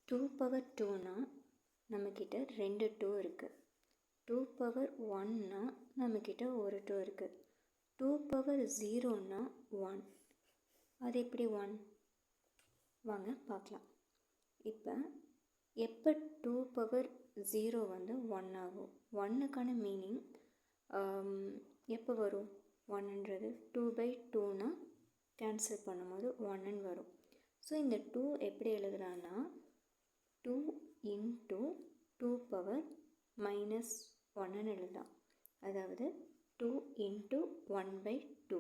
2 power 2னா நம்மக்கிட்ட 2 2 இருக்குது. 2 power 1னா நம்மக்கிட்ட ஒரு 2 இருக்குது. 2 பவர் 0னா 1. அது எப்படி 1? வாங்க பார்க்கலாம். இப்போ எப்போ 2 பவர் 0 வந்து 1 ஆகும்? 1க்கான மீனிங் எப்போ வரும்? 1ன்றது 2/2னா கேன்சல் பண்ணும்போது 1ன்னு வரும். ஸோ இந்த 2 எப்படி எழுதலான்னா 2 இன்ட்டு 2 பவர் மைனஸ் 1ன்னு எழுதலாம். அதாவது 2 இன்ட்டு 1/2.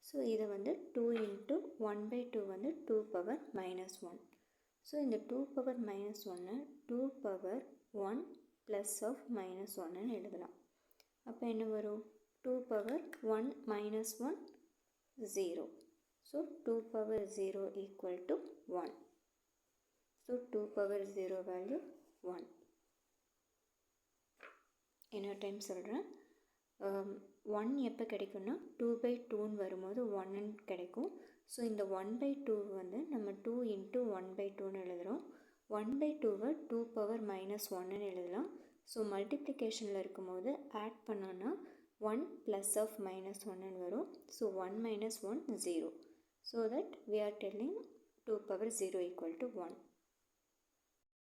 ஸோ இதை வந்து 2 இன்ட்டு 1/2 வந்து 2 பவர் மைனஸ் 1. ஸோ இந்த 2 power minus 1 2 power 1 plus of minus 1ன்னு எழுதலாம். அப்போ என்ன வரும்? 2 power 1 minus 1 0. So 2 power 0 equal to 1. So 2 power 0 value 1. இன்னொரு டைம் சொல்கிறேன். 1 எப்போ கிடைக்கும்னா 2/2ன்னு வரும்போது 1ன்னு கிடைக்கும். ஸோ இந்த 1/2 வந்து நம்ம 2 இன்ட்டு 1/2ன்னு எழுதுகிறோம். 1/2வை 2 பவர் மைனஸ் 1ன்னு எழுதலாம். ஸோ மல்டிப்ளிகேஷனில் இருக்கும்போது ஆட் பண்ணோன்னா 1 ப்ளஸ் ஆஃப் மைனஸ் 1ன்னு வரும். So 1 minus 1 0. So that we are telling 2 power 0 equal to 1.